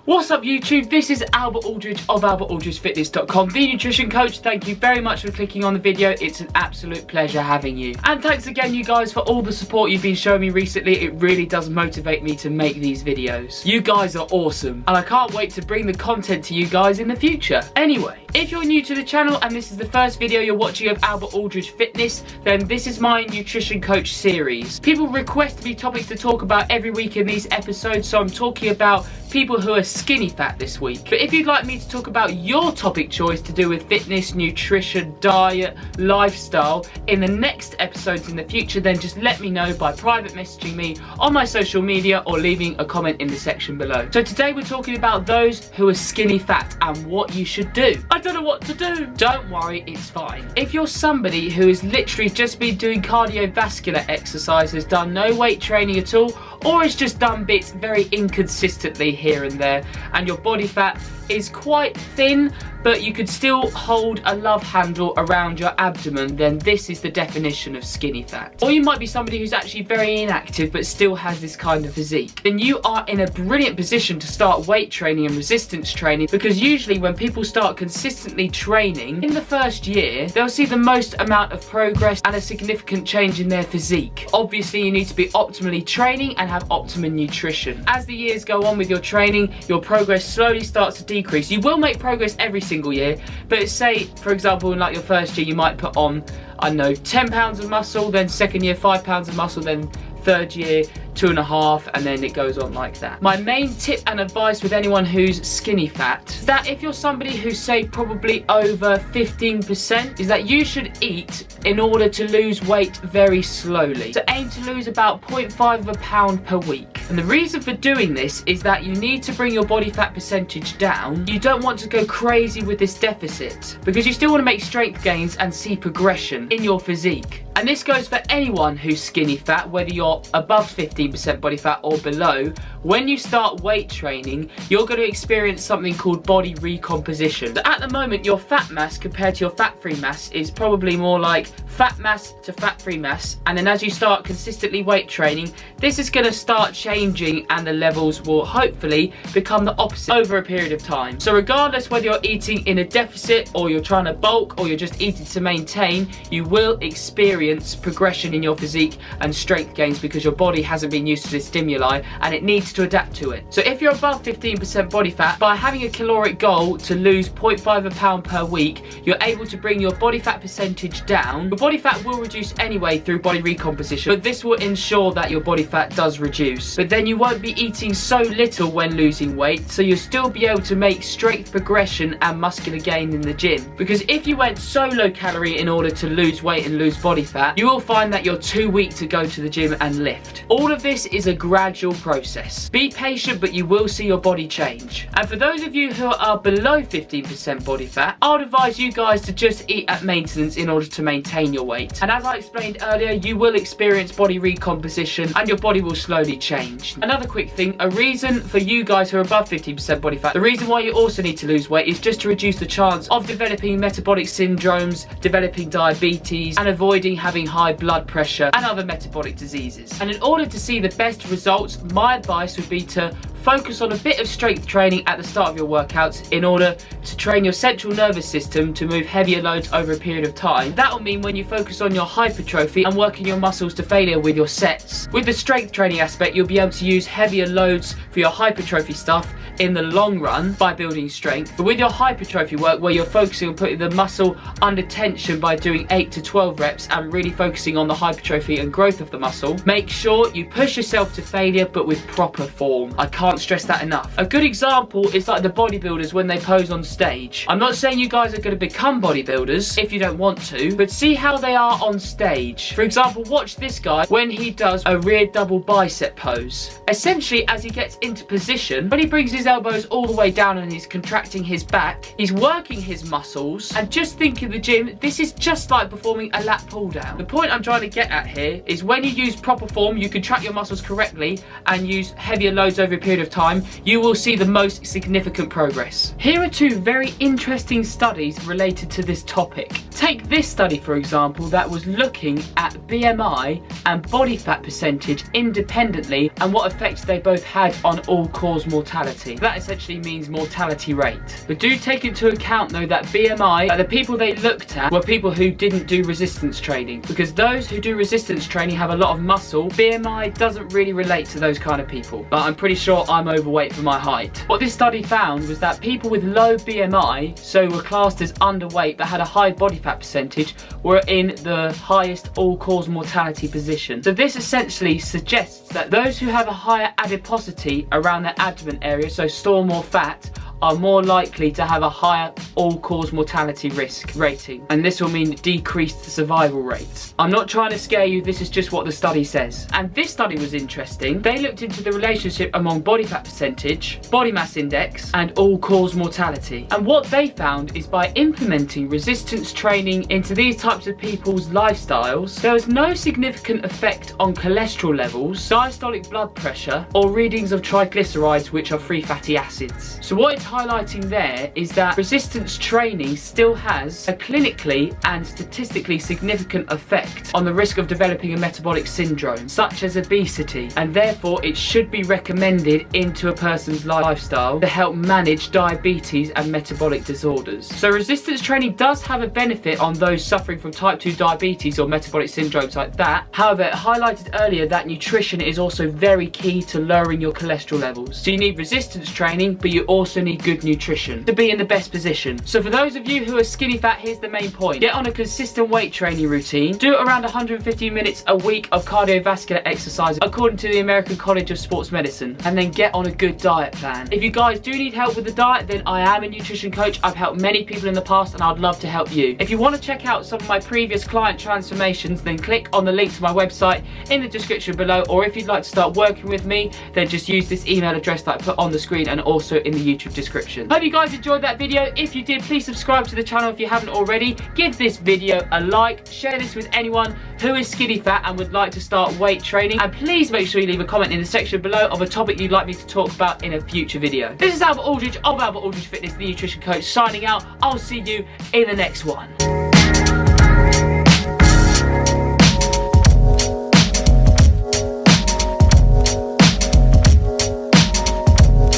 What's up YouTube, this is Albert Aldridge of albertaldridgefitness.com, the nutrition coach. Thank you very much for clicking on the video, it's an absolute pleasure having you. And thanks again you guys for all the support you've been showing me recently, it really does motivate me to make these videos. You guys are awesome, and I can't wait to bring the content to you guys in the future. Anyway, if you're new to the channel and this is the first video you're watching of Albert Aldridge Fitness, then this is my nutrition coach series. People request me topics to talk about every week in these episodes, so I'm talking about people who are skinny fat this week. But if you'd like me to talk about your topic choice to do with fitness, nutrition, diet, lifestyle in the next episodes in the future, then just let me know by private messaging me on my social media or leaving a comment in the section below. So today we're talking about those who are skinny fat and what you should do. I don't know what to do. Don't worry, it's fine. If you're somebody who has literally just been doing cardiovascular exercises, done no weight training at all, or has just done bits very inconsistently here and there, and your body fat is quite thin but you could still hold a love handle around your abdomen, then this is the definition of skinny fat. Or you might be somebody who's actually very inactive but still has this kind of physique. Then you are in a brilliant position to start weight training and resistance training, because usually when people start consistently training, in the first year they'll see the most amount of progress and a significant change in their physique. Obviously you need to be optimally training and have optimum nutrition. As the years go on with your training, your progress slowly starts to decrease. You will make progress every single year, but say for example in like your first year you might put on, I don't know, 10 pounds of muscle, then second year 5 pounds of muscle, then third year 2.5, and then it goes on like that. My main tip and advice with anyone who's skinny fat is that if you're somebody who's say probably over 15%, is that you should eat in order to lose weight very slowly. So aim to lose about 0.5 of a pound per week. And the reason for doing this is that you need to bring your body fat percentage down. You don't want to go crazy with this deficit, because you still want to make strength gains and see progression in your physique. And this goes for anyone who's skinny fat, whether you're above 15% body fat or below. When you start weight training, you're going to experience something called body recomposition. So at the moment, your fat mass compared to your fat-free mass is probably more like fat mass to fat-free mass. And then as you start consistently weight training, this is going to start changing and the levels will hopefully become the opposite over a period of time. So regardless whether you're eating in a deficit or you're trying to bulk or you're just eating to maintain, you will experience progression in your physique and strength gains, because your body hasn't been used to this stimuli and it needs to adapt to it. So if you're above 15% body fat, by having a caloric goal to lose 0.5 of a pound per week, you're able to bring your body fat percentage down. Your body fat will reduce anyway through body recomposition, but this will ensure that your body fat does reduce. But then you won't be eating so little when losing weight, so you'll still be able to make strength progression and muscular gain in the gym. Because if you went so low calorie in order to lose weight and lose body fat, you will find that you're too weak to go to the gym and lift. All of this is a gradual process. Be patient, but you will see your body change. And for those of you who are below 15% body fat, I would advise you guys to just eat at maintenance in order to maintain your weight. And as I explained earlier, you will experience body recomposition and your body will slowly change. Another quick thing, a reason for you guys who are above 15% body fat, the reason why you also need to lose weight is just to reduce the chance of developing metabolic syndromes, developing diabetes, and avoiding having high blood pressure and other metabolic diseases. And in order to see the best results, my advice would be to focus on a bit of strength training at the start of your workouts in order to train your central nervous system to move heavier loads over a period of time. That will mean when you focus on your hypertrophy and working your muscles to failure with your sets. With the strength training aspect, you'll be able to use heavier loads for your hypertrophy stuff in the long run by building strength. But with your hypertrophy work, where you're focusing on putting the muscle under tension by doing 8 to 12 reps and really focusing on the hypertrophy and growth of the muscle, make sure you push yourself to failure but with proper form. I can't stress that enough. A good example is like the bodybuilders when they pose on stage. I'm not saying you guys are going to become bodybuilders if you don't want to, but see how they are on stage. For example, watch this guy when he does a rear double bicep pose. Essentially, as he gets into position, when he brings his elbows all the way down and he's contracting his back, he's working his muscles. And just think in the gym, this is just like performing a lat pull down. The point I'm trying to get at here is when you use proper form, you contract your muscles correctly and use heavier loads over a period period of time, you will see the most significant progress. Here are two very interesting studies related to this topic. Take this study, for example, that was looking at BMI and body fat percentage independently and what effects they both had on all-cause mortality. That essentially means mortality rate. But do take into account though that BMI, the people they looked at were people who didn't do resistance training, because those who do resistance training have a lot of muscle. BMI doesn't really relate to those kind of people, but I'm pretty sure I'm overweight for my height. What this study found was that people with low BMI, so were classed as underweight but had a high body fat percentage, were in the highest all-cause mortality position. So this essentially suggests that those who have a higher adiposity around their abdomen area, so store more fat, are more likely to have a higher all-cause mortality risk rating, and this will mean decreased survival rates. I'm not trying to scare you, this is just what the study says. And this study was interesting. They looked into the relationship among body fat percentage, body mass index, and all-cause mortality. And what they found is by implementing resistance training into these types of people's lifestyles, there was no significant effect on cholesterol levels, diastolic blood pressure, or readings of triglycerides, which are free fatty acids. So what it's highlighting there is that resistance training still has a clinically and statistically significant effect on the risk of developing a metabolic syndrome such as obesity, and therefore it should be recommended into a person's lifestyle to help manage diabetes and metabolic disorders. So resistance training does have a benefit on those suffering from type 2 diabetes or metabolic syndromes like that. However, it highlighted earlier that nutrition is also very key to lowering your cholesterol levels. So you need resistance training, but you also need good nutrition to be in the best position. So for those of you who are skinny fat, here's the main point. Get on a consistent weight training routine. Do around 150 minutes a week of cardiovascular exercise according to the American College of Sports Medicine, and then get on a good diet plan. If you guys do need help with the diet, then I am a nutrition coach. I've helped many people in the past and I'd love to help you. If you want to check out some of my previous client transformations, then click on the link to my website in the description below, or if you'd like to start working with me, then just use this email address that I put on the screen and also in the YouTube description. Hope you guys enjoyed that video. If you did, please subscribe to the channel if you haven't already. Give this video a like, share this with anyone who is skinny fat and would like to start weight training, and please make sure you leave a comment in the section below of a topic you'd like me to talk about in a future video. This is Albert Aldridge of Albert Aldridge Fitness, the nutrition coach, signing out. I'll see you in the next one.